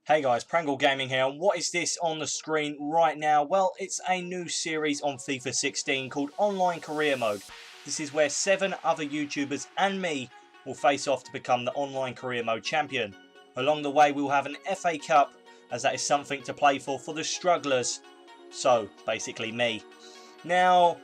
Hey guys, Prangell Gaming here, and what is this on the screen right now? Well, it's a new series on FIFA 16 called Online Career Mode. This is where 7 other YouTubers and me will face off to become the Online Career Mode champion. Along the way, we'll have an FA Cup, as that is something to play for the strugglers. So, basically me. Now,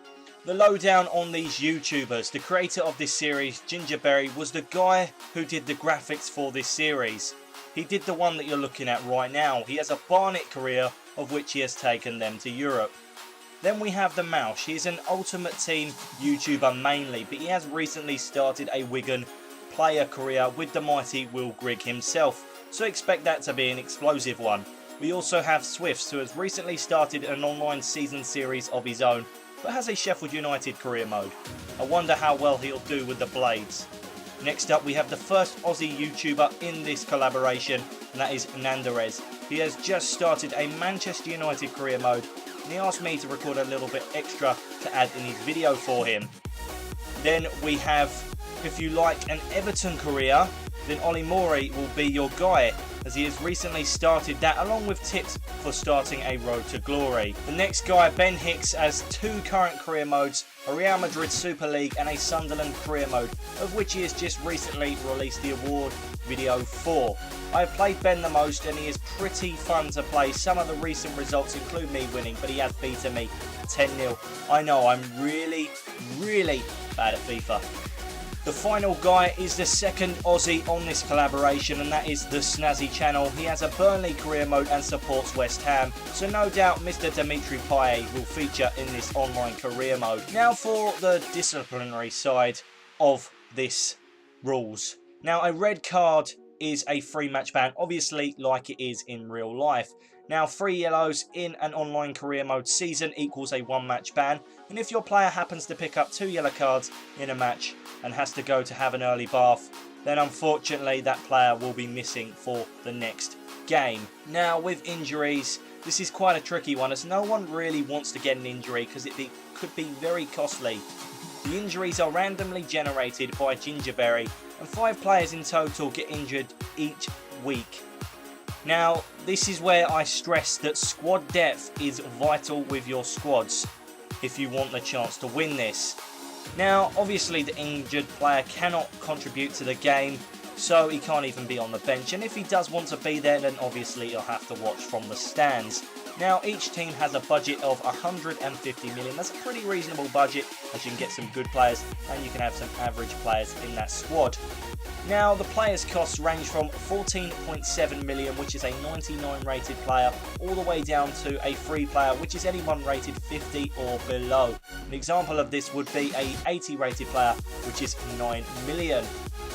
the lowdown on these YouTubers. The creator of this series, Gingerberry, was the guy who did the graphics for this series. He did the one that you're looking at right now. He has a Barnet career, of which he has taken them to Europe. Then we have the Mouse. He is an Ultimate Team YouTuber mainly, but he has recently started a Wigan player career with the mighty Will Grigg himself, so expect that to be an explosive one. We also have Swiftzz, who has recently started an online season series of his own, but has a Sheffield United career mode. I wonder how well he'll do with the Blades. Next up, we have the first Aussie YouTuber in this collaboration, and that is Nanderez. He has just started a Manchester United career mode, and he asked me to record a little bit extra to add in his video for him. Then we have, if you like an Everton career, then Ollie Morey will be your guy, as he has recently started that, along with tips for starting a road to glory. The next guy, Ben Hicks, has 2 current career modes, a Real Madrid Super League and a Sunderland career mode, of which he has just recently released the award video for. I have played Ben the most, and he is pretty fun to play. Some of the recent results include me winning, but he has beaten me 10-0. I know, I'm really bad at FIFA. The final guy is the second Aussie on this collaboration, and that is the Snazzy Channel. He has a Burnley career mode and supports West Ham, so no doubt Mr. Dimitri Payet will feature in this online career mode. Now for the disciplinary side of this rules. Now, a red card is a free match ban, obviously like it is in real life. Now, 3 yellows in an online career mode season equals a 1 match ban, and if your player happens to pick up 2 yellow cards in a match and has to go to have an early bath, then unfortunately that player will be missing for the next game. Now, with injuries, this is quite a tricky one, as no one really wants to get an injury because it could be very costly. The injuries are randomly generated by Gingerberry, and 5 players in total get injured each week. Now, this is where I stress that squad depth is vital with your squads if you want the chance to win this. Now, obviously the injured player cannot contribute to the game, so he can't even be on the bench, and if he does want to be there, then obviously he'll have to watch from the stands. Now, each team has a budget of 150 million. That's a pretty reasonable budget, as you can get some good players and you can have some average players in that squad. Now, the players' costs range from 14.7 million, which is a 99 rated player, all the way down to a free player, which is anyone rated 50 or below. An example of this would be a 80 rated player, which is 9 million.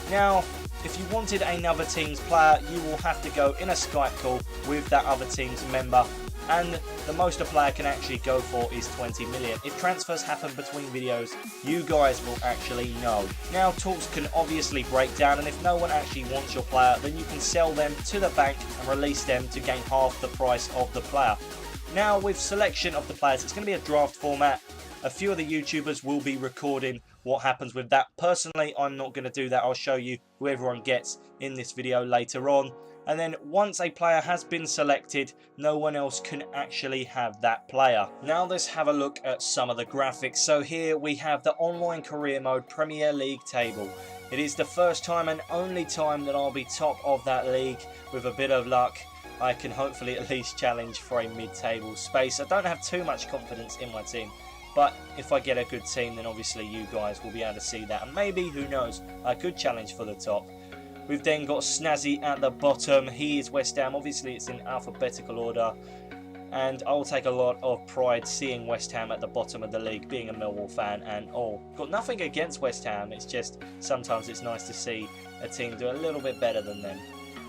Now, if you wanted another team's player, you will have to go in a Skype call with that other team's member, and the most a player can actually go for is 20 million. If transfers happen between videos, you guys will actually know. Now, talks can obviously break down, and if no one actually wants your player, then you can sell them to the bank and release them to gain half the price of the player. Now, with selection of the players, it's going to be a draft format. A few of the YouTubers will be recording what happens with that. Personally, I'm not going to do that. I'll show you who everyone gets in this video later on. And then once a player has been selected, no one else can actually have that player. Now let's have a look at some of the graphics. So here we have the online career mode Premier League table. It is the first time and only time that I'll be top of that league. With a bit of luck, I can hopefully at least challenge for a mid-table space. I don't have too much confidence in my team, but if I get a good team, then obviously you guys will be able to see that. And maybe, who knows, I could challenge for the top. We've then got Snazzy at the bottom. He is West Ham. Obviously, it's in alphabetical order. And I'll take a lot of pride seeing West Ham at the bottom of the league, being a Millwall fan and all. Got nothing against West Ham. It's just sometimes it's nice to see a team do a little bit better than them.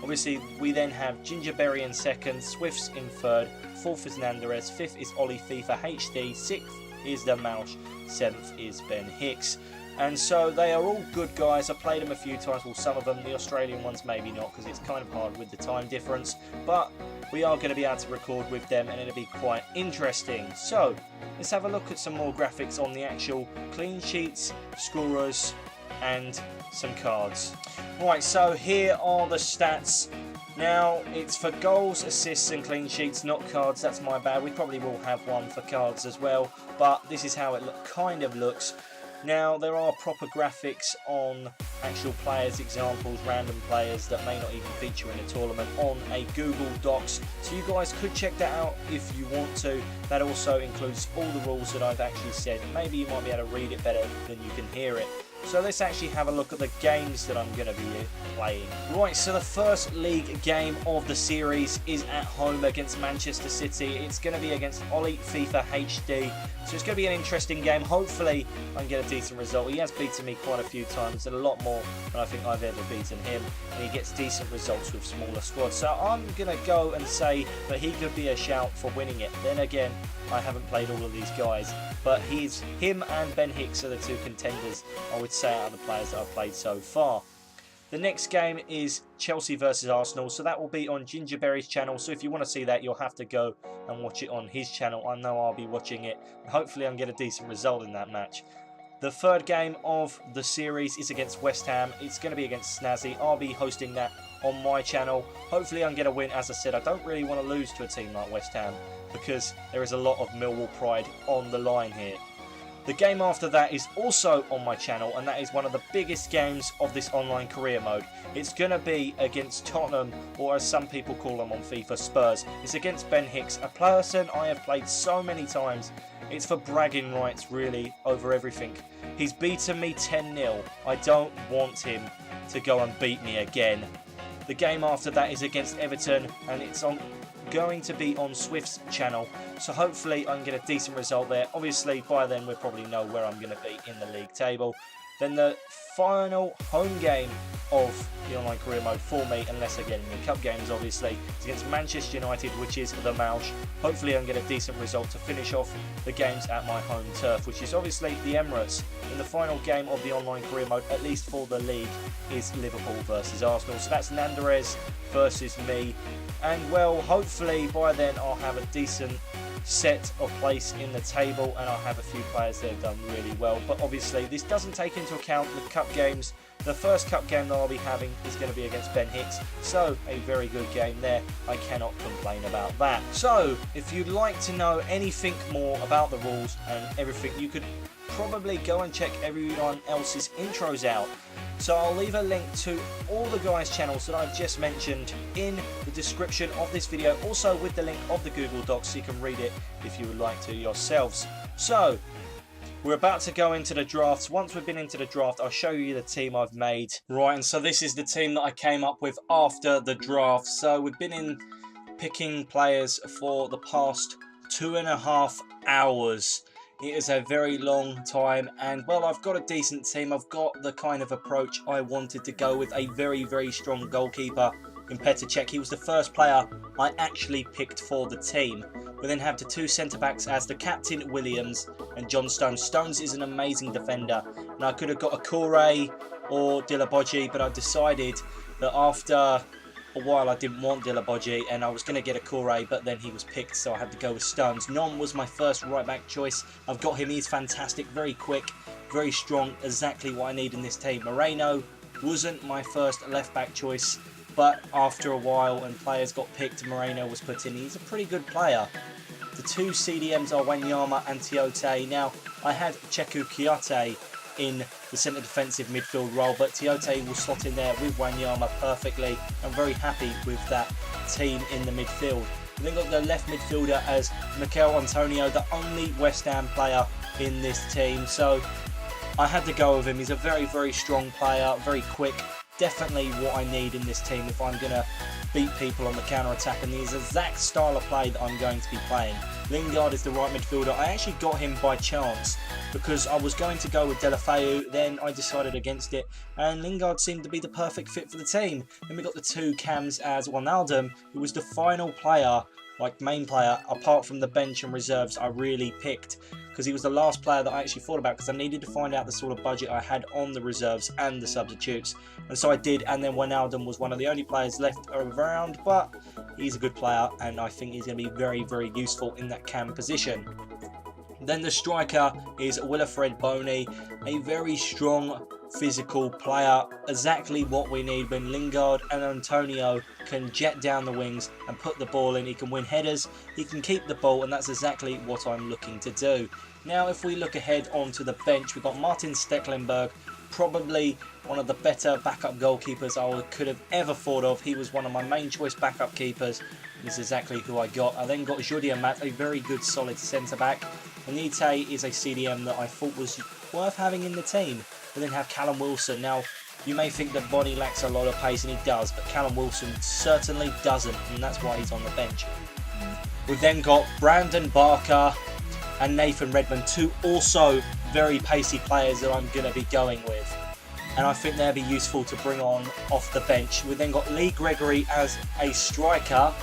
Obviously, we then have Gingerberry in second, Swiftzz in third, fourth is Nanderez, fifth is Ollie FIFA HD, sixth is the Mouse, seventh is Ben Hicks. And so they are all good guys. I've played them a few times. Well, some of them, the Australian ones maybe not, because it's kind of hard with the time difference. But we are going to be able to record with them, and it'll be quite interesting. So let's have a look at some more graphics on the actual clean sheets, scorers, and some cards. Right, so here are the stats Now, it's for goals, assists and clean sheets, not cards. That's my bad. We probably will have one for cards as well, but this is how it kind of looks. Now, there are proper graphics on actual players, examples, random players that may not even feature in a tournament on a Google Docs. So you guys could check that out if you want to. That also includes all the rules that I've actually said. Maybe you might be able to read it better than you can hear it. So let's actually have a look at the games that I'm going to be playing. Right, so the first league game of the series is at home against Manchester City. It's going to be against Ollie FIFA HD. So it's going to be an interesting game. Hopefully I can get a decent result. He has beaten me quite a few times, and a lot more than I think I've ever beaten him. And he gets decent results with smaller squads. So I'm going to go and say that he could be a shout for winning it. Then again, I haven't played all of these guys, but him and Ben Hicks are the two contenders, I would say, out of the players that I've played so far. The next game is Chelsea versus Arsenal, so that will be on Gingerberry's channel. So if you want to see that, you'll have to go and watch it on his channel. I know I'll be watching it, and hopefully I can get a decent result in that match. The third game of the series is against West Ham. It's going to be against Snazzy. I'll be hosting that on my channel. Hopefully I can get a win. As I said, I don't really want to lose to a team like West Ham because there is a lot of Millwall pride on the line here. The game after that is also on my channel, and that is one of the biggest games of this online career mode. It's going to be against Tottenham, or as some people call them on FIFA, Spurs. It's against Ben Hicks, a person I have played so many times. It's for bragging rights, really, over everything. He's beaten me 10-0. I don't want him to go and beat me again. The game after that is against Everton, and it's going to be on Swiftzz channel, so hopefully I can get a decent result there. Obviously by then we'll probably know where I'm going to be in the league table. Then the final home game of the online career mode for me, unless I get any cup games obviously, is against Manchester United, which is the Mouch. Hopefully I can get a decent result to finish off the games at my home turf, which is obviously the Emirates. And the final game of the online career mode, at least for the league, is Liverpool versus Arsenal. So that's Nanderez versus me. And well, hopefully by then I'll have a decent set of place in the table, and I'll have a few players that have done really well. But obviously this doesn't take into account the cup games. The first cup game that I'll be having is going to be against Ben Hicks, so a very good game there. I cannot complain about that. So if you'd like to know anything more about the rules and everything, you could probably go and check everyone else's intros out. So I'll leave a link to all the guys' channels that I've just mentioned in the description of this video, also with the link of the Google Docs so you can read it if you would like to yourselves. So we're about to go into the drafts. Once we've been into the draft, I'll show you the team I've made. Right, and so this is the team that I came up with after the draft. So we've been in picking players for the past 2.5 hours. It is a very long time, and well, I've got a decent team. I've got the kind of approach I wanted to go with. A very, very strong goalkeeper in Petr Cech. He was the first player I actually picked for the team. We then have the two centre-backs as the captain, Williams, and John Stones. Stones is an amazing defender, and I could have got a Kure or Delaboji, but I decided that after a while I didn't want Delaboji, and I was going to get a Kure, but then he was picked, so I had to go with Stones. Non was my first right-back choice. I've got him. He's fantastic, very quick, very strong, exactly what I need in this team. Moreno wasn't my first left-back choice, but after a while and players got picked, Moreno was put in. He's a pretty good player. The two CDMs are Wanyama and Tiote. Now, I had Cheku Kiyate in the centre defensive midfield role, but Tiote will slot in there with Wanyama perfectly. I'm very happy with that team in the midfield. We then got the left midfielder as Mikel Antonio, the only West Ham player in this team, so I had to go with him. He's a very, very strong player, very quick, definitely what I need in this team if I'm going to beat people on the counter-attack, and he's the exact style of play that I'm going to be playing. Lingard is the right midfielder. I actually got him by chance because I was going to go with Deulofeu, then I decided against it, and Lingard seemed to be the perfect fit for the team. Then we got the two cams as Wijnaldum, who was the final player, like main player, apart from the bench and reserves I really picked, because he was the last player that I actually thought about, because I needed to find out the sort of budget I had on the reserves and the substitutes, and so I did. And then Wijnaldum was one of the only players left around, but he's a good player and I think he's going to be very, very useful in that cam position. Then the striker is Wilfred Boney, a very strong physical player, exactly what we need when Lingard and Antonio can jet down the wings and put the ball in. He can win headers, he can keep the ball, and that's exactly what I'm looking to do. Now if we look ahead onto the bench, we've got Martin Stecklenburg, probably one of the better backup goalkeepers I could have ever thought of. He was one of my main choice backup keepers. This is exactly who I got. I then got Jordi Amat, a very good solid centre back. Anite is a CDM that I thought was worth having in the team. We then have Callum Wilson. Now, you may think that Bonnie lacks a lot of pace, and he does, but Callum Wilson certainly doesn't, and that's why he's on the bench. We've then got Brandon Barker and Nathan Redmond, two also very pacey players that I'm going to be going with. And I think they'll be useful to bring on off the bench. We've then got Lee Gregory as a striker.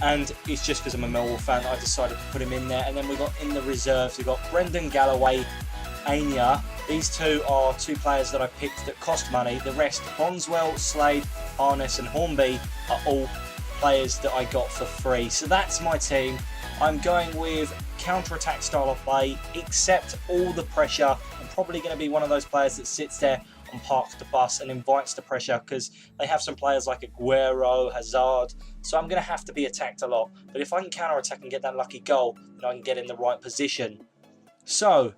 And it's just because I'm a Millwall fan that I decided to put him in there. And then we've got in the reserves, we've got Brendan Galloway, Anya. These two are two players that I picked that cost money. The rest, Bonswell, Slade, Harness and Hornby, are all players that I got for free. So that's my team. I'm going with counter-attack style of play, accept all the pressure. I'm probably going to be one of those players that sits there on park the bus and invites the pressure, because they have some players like Aguero, Hazard, so I'm going to have to be attacked a lot. But if I can counter-attack and get that lucky goal, then I can get in the right position. So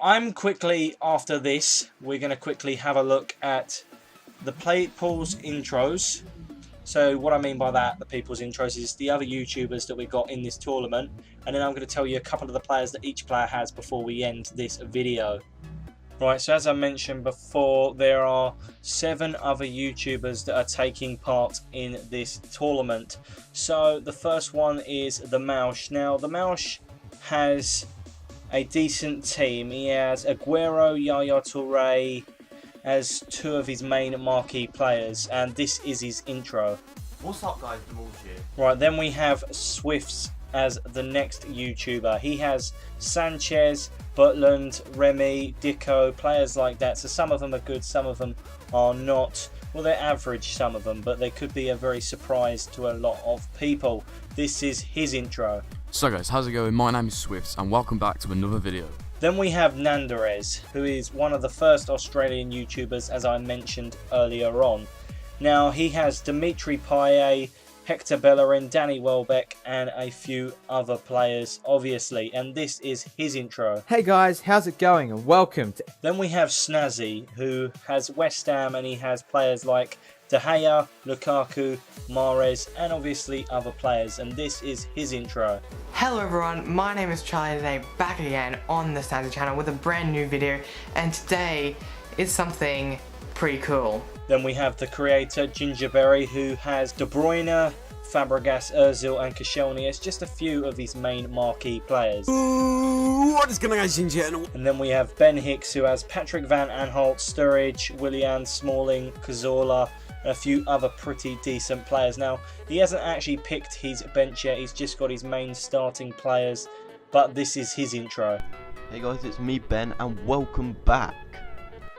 I'm quickly, after this, we're going to quickly have a look at the people's intros. So what I mean by that, the people's intros, is the other YouTubers that we got in this tournament. And then I'm going to tell you a couple of the players that each player has before we end this video. Right, so as I mentioned before, there are 7 other YouTubers that are taking part in this tournament. So the first one is the Mausch. Now, the Mausch has a decent team. He has Aguero, Yaya Toure as 2 of his main marquee players, and this is his intro. What's up, guys? Demorge here. Right, then we have Swiftzz as the next YouTuber. He has Sanchez, Butland, Remy, Dicko, players like that. So some of them are good, some of them are not. Well, they're average, some of them, but they could be a very surprise to a lot of people. This is his intro. So guys, how's it going? My name is Swiftzz and welcome back to another video. Then we have Nanderez, who is one of the first Australian YouTubers, as I mentioned earlier on. Now, he has Dimitri Payet, Hector Bellerin, Danny Welbeck, and a few other players, obviously. And this is his intro. Hey guys, how's it going? And welcome to... Then we have Snazzy, who has West Ham, and he has players like De Gea, Lukaku, Mahrez, and obviously other players. And this is his intro. Hello everyone, my name is Charlie today, back again on the Snazzy channel with a brand new video, and today is something pretty cool. Then we have the creator Gingerberry, who has De Bruyne, Fabregas, Ozil and Koscielny as just a few of his main marquee players. What is going on, Ginger? And then we have Ben Hicks, who has Patrick Van Aanholt, Sturridge, Willian, Smalling, Cazorla, and a few other pretty decent players. Now, he hasn't actually picked his bench yet, he's just got his main starting players, but this is his intro. Hey guys, it's me, Ben, and welcome back.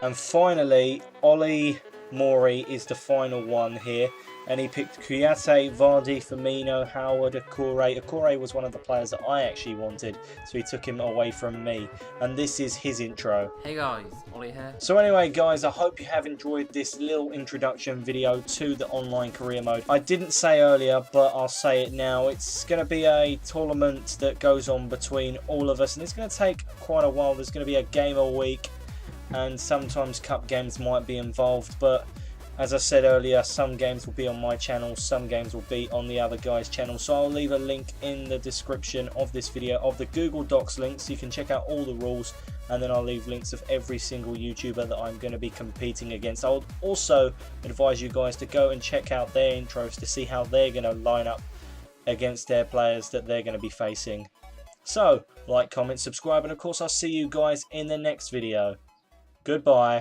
And finally, Ollie Mori is the final one here, and he picked Kouyaté, Vardy, Firmino, Howard, Akure. Akure was one of the players that I actually wanted, so he took him away from me. And this is his intro. Hey guys, Ollie here. So anyway guys, I hope you have enjoyed this little introduction video to the online career mode. I didn't say earlier, but I'll say it now. It's going to be a tournament that goes on between all of us, and it's going to take quite a while. There's going to be a game a week, and sometimes cup games might be involved, but as I said earlier, some games will be on my channel, some games will be on the other guy's channel. So I'll leave a link in the description of this video of the Google Docs link, so you can check out all the rules, and then I'll leave links of every single YouTuber that I'm going to be competing against. I'll also advise you guys to go and check out their intros to see how they're going to line up against their players that they're going to be facing. So, like, comment, subscribe, and of course I'll see you guys in the next video. Goodbye.